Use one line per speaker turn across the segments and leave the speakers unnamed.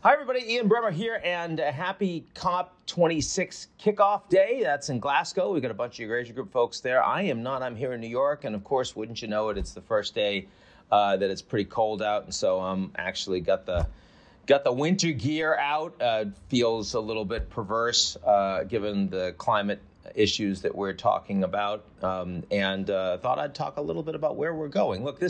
Hi, everybody. Ian Bremmer here, and happy COP26 kickoff day. That's in Glasgow. We've got a bunch of Eurasia Group folks there. I am not. I'm here in New York, and of course, wouldn't you know it, it's the first day that it's pretty cold out, and so I'm actually got the winter gear out. Feels a little bit perverse given the climate issues that we're talking about, and thought I'd talk a little bit about where we're going. Look,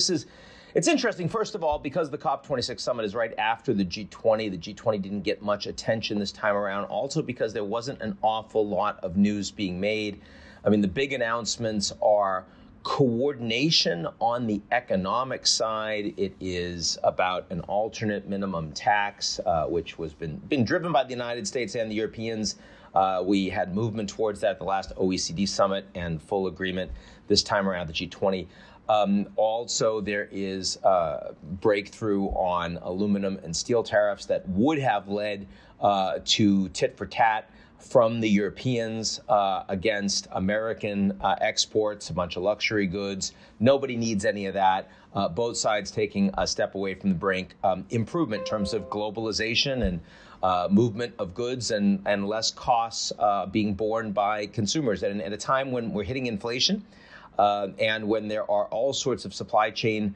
it's interesting, first of all, because the COP26 summit is right after the G20. The G20 didn't get much attention this time around. Also because there wasn't an awful lot of news being made. I mean, the big announcements are coordination on the economic side. It is about an alternate minimum tax, which was been driven by the United States and the Europeans. We had movement towards that at the last OECD summit and full agreement this time around the G20. Also, there is breakthrough on aluminum and steel tariffs that would have led to tit for tat from the Europeans against American exports, a bunch of luxury goods. Nobody needs any of that. Both sides taking a step away from the brink. Improvement in terms of globalization and movement of goods and less costs being borne by consumers. And at a time when we're hitting inflation, and when there are all sorts of supply chain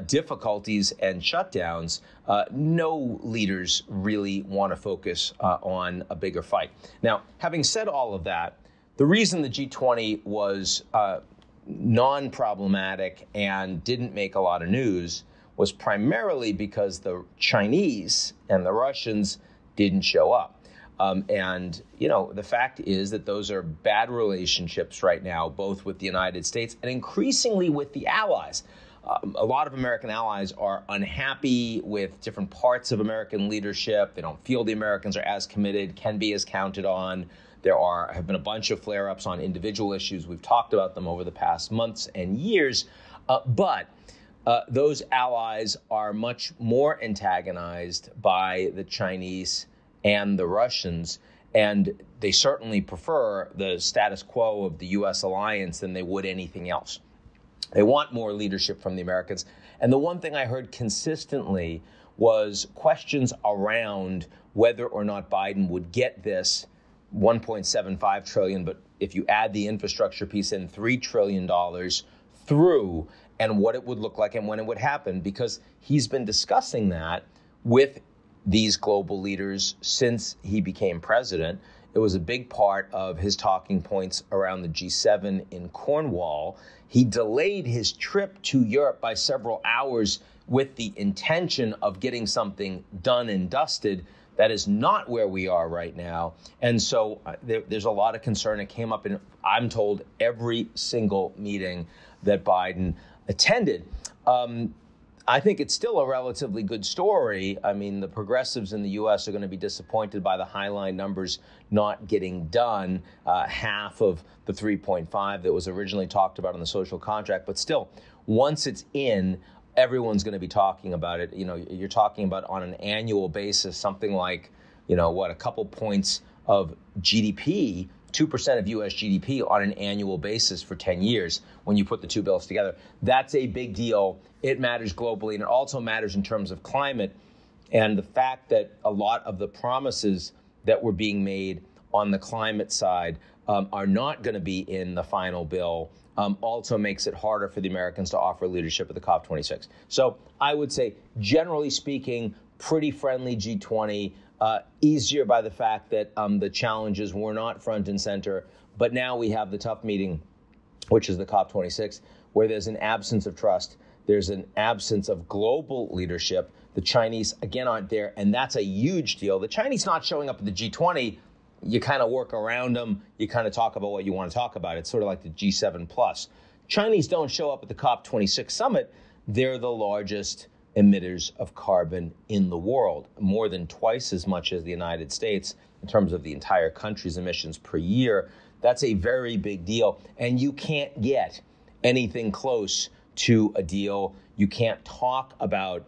difficulties and shutdowns, no leaders really want to focus on a bigger fight. Now, having said all of that, the reason the G20 was non-problematic and didn't make a lot of news was primarily because the Chinese and the Russians didn't show up. And, you know, the fact is that those are bad relationships right now, both with the United States and increasingly with the allies. A lot of American allies are unhappy with different parts of American leadership. They don't feel the Americans are as committed, can be as counted on. There have been a bunch of flare-ups on individual issues. We've talked about them over the past months and years. But those allies are much more antagonized by the Chinese and the Russians, and they certainly prefer the status quo of the U.S. alliance than they would anything else. They want more leadership from the Americans. And the one thing I heard consistently was questions around whether or not Biden would get this $1.75 trillion, but if you add the infrastructure piece in, $3 trillion through, and what it would look like and when it would happen, because he's been discussing that with these global leaders since he became president. It was a big part of his talking points around the G7 in Cornwall. He delayed his trip to Europe by several hours with the intention of getting something done and dusted. That is not where we are right now. And so there's a lot of concern. It came up in, I'm told, every single meeting that Biden attended. I think it's still a relatively good story. I mean, the progressives in the U.S. are going to be disappointed by the Highline numbers not getting done, half of the 3.5 that was originally talked about in the social contract. But still, once it's in, everyone's going to be talking about it. You know, you're talking about on an annual basis, something like, a couple points of GDP, 2% of U.S. GDP on an annual basis for 10 years when you put the two bills together. That's a big deal. It matters globally, and it also matters in terms of climate. And the fact that a lot of the promises that were being made on the climate side are not going to be in the final bill also makes it harder for the Americans to offer leadership at the COP26. So I would say, generally speaking, pretty friendly G20. Easier by the fact that the challenges were not front and center, but now we have the tough meeting, which is the COP26, where there's an absence of trust. There's an absence of global leadership. The Chinese, again, aren't there, and that's a huge deal. The Chinese not showing up at the G20, you kind of work around them. You kind of talk about what you want to talk about. It's sort of like the G7 plus. Chinese don't show up at the COP26 summit. They're the largest emitters of carbon in the world, more than twice as much as the United States in terms of the entire country's emissions per year. That's a very big deal. And you can't get anything close to a deal. You can't talk about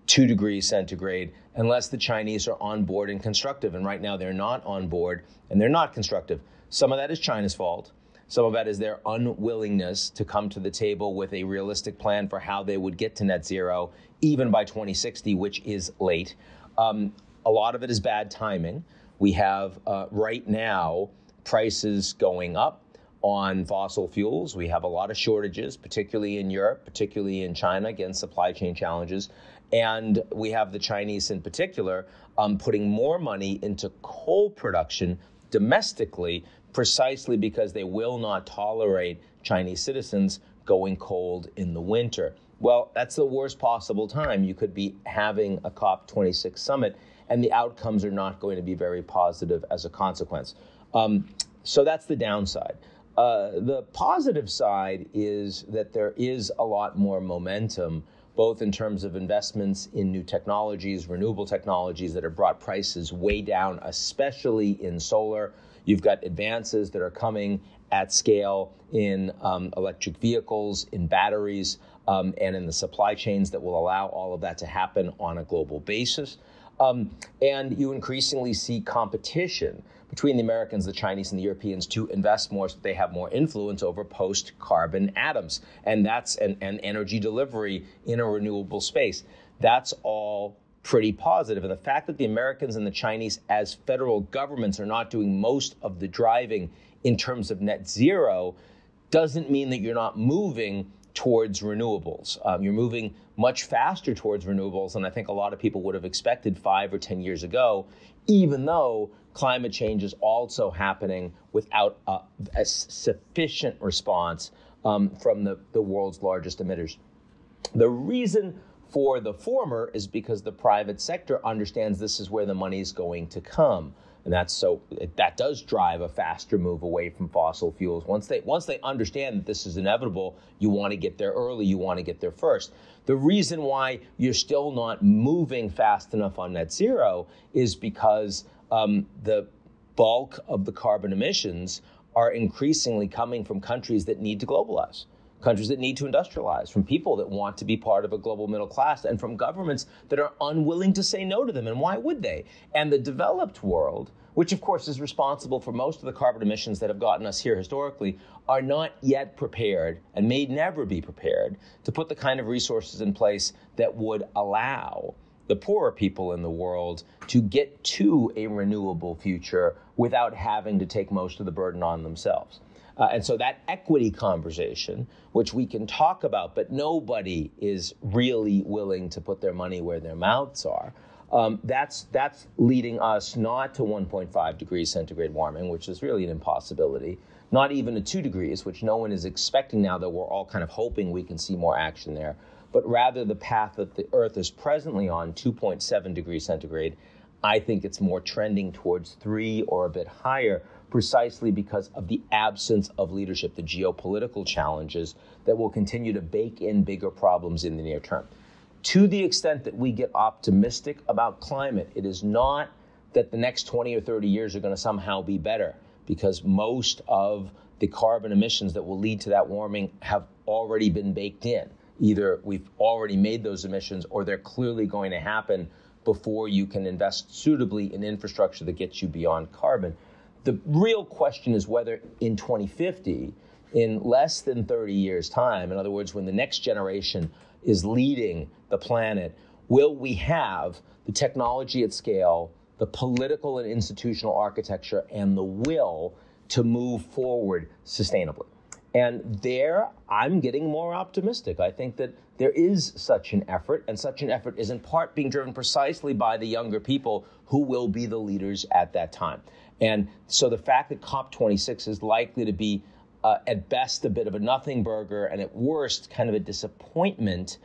2 degrees centigrade unless the Chinese are on board and constructive. And right now they're not on board and they're not constructive. Some of that is China's fault. Some of that is their unwillingness to come to the table with a realistic plan for how they would get to net zero, even by 2060, which is late. A lot of it is bad timing. We have right now prices going up on fossil fuels. We have a lot of shortages, particularly in Europe, particularly in China, again, supply chain challenges. And we have the Chinese in particular putting more money into coal production domestically, precisely because they will not tolerate Chinese citizens going cold in the winter. Well, that's the worst possible time. You could be having a COP26 summit, and the outcomes are not going to be very positive as a consequence. So that's the downside. The positive side is that there is a lot more momentum, both in terms of investments in new technologies, renewable technologies that have brought prices way down, especially in solar. You've got advances that are coming at scale in electric vehicles, in batteries, and in the supply chains that will allow all of that to happen on a global basis. And you increasingly see competition between the Americans, the Chinese, and the Europeans to invest more so that they have more influence over post-carbon atoms. And that's an energy delivery in a renewable space. That's all pretty positive. And the fact that the Americans and the Chinese as federal governments are not doing most of the driving in terms of net zero doesn't mean that you're not moving towards renewables. You're moving much faster towards renewables than I think a lot of people would have expected 5 or 10 years ago, even though climate change is also happening without a sufficient response from the world's largest emitters. The reason for the former is because the private sector understands this is where the money is going to come. And that does drive a faster move away from fossil fuels. Once they understand that this is inevitable, you want to get there early, you want to get there first. The reason why you're still not moving fast enough on net zero is because the bulk of the carbon emissions are increasingly coming from countries that need to globalize, countries that need to industrialize, from people that want to be part of a global middle class, and from governments that are unwilling to say no to them. And why would they? And the developed world, which of course is responsible for most of the carbon emissions that have gotten us here historically, are not yet prepared and may never be prepared to put the kind of resources in place that would allow the poorer people in the world to get to a renewable future without having to take most of the burden on themselves. And so that equity conversation, which we can talk about, but nobody is really willing to put their money where their mouths are, that's leading us not to 1.5 degrees centigrade warming, which is really an impossibility, not even to 2 degrees, which no one is expecting now, though we're all kind of hoping we can see more action there, but rather the path that the Earth is presently on, 2.7 degrees centigrade. I think it's more trending towards 3 or a bit higher, precisely because of the absence of leadership, the geopolitical challenges that will continue to bake in bigger problems in the near term. To the extent that we get optimistic about climate, it is not that the next 20 or 30 years are going to somehow be better, because most of the carbon emissions that will lead to that warming have already been baked in. Either we've already made those emissions or they're clearly going to happen before you can invest suitably in infrastructure that gets you beyond carbon. The real question is whether in 2050, in less than 30 years' time, in other words, when the next generation is leading the planet, will we have the technology at scale, the political and institutional architecture, and the will to move forward sustainably? And there, I'm getting more optimistic. I think that there is such an effort, and such an effort is in part being driven precisely by the younger people who will be the leaders at that time. And so the fact that COP26 is likely to be, at best, a bit of a nothing burger, and at worst, kind of a disappointment,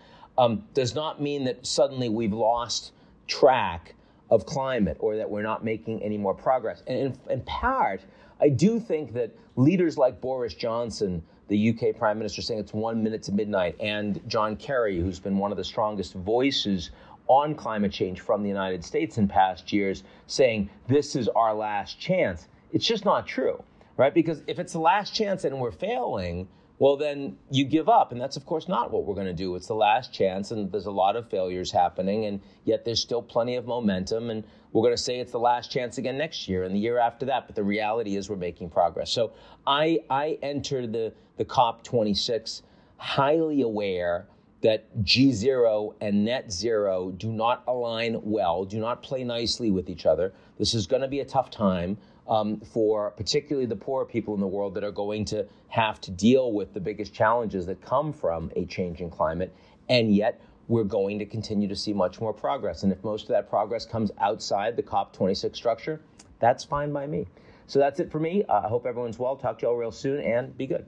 does not mean that suddenly we've lost track of climate or that we're not making any more progress. And in part, I do think that leaders like Boris Johnson, the UK Prime Minister, saying it's 1 minute to midnight, and John Kerry, who's been one of the strongest voices on climate change from the United States in past years, saying this is our last chance. It's just not true, right? Because if it's the last chance and we're failing, well, then you give up. And that's, of course, not what we're going to do. It's the last chance, and there's a lot of failures happening, and yet there's still plenty of momentum. And we're going to say it's the last chance again next year and the year after that. But the reality is we're making progress. So I enter the COP26 highly aware that G0 and net zero do not align well, do not play nicely with each other. This is going to be a tough time for particularly the poor people in the world that are going to have to deal with the biggest challenges that come from a changing climate. And yet we're going to continue to see much more progress. And if most of that progress comes outside the COP26 structure, that's fine by me. So that's it for me. I hope everyone's well. Talk to you all real soon, and be good.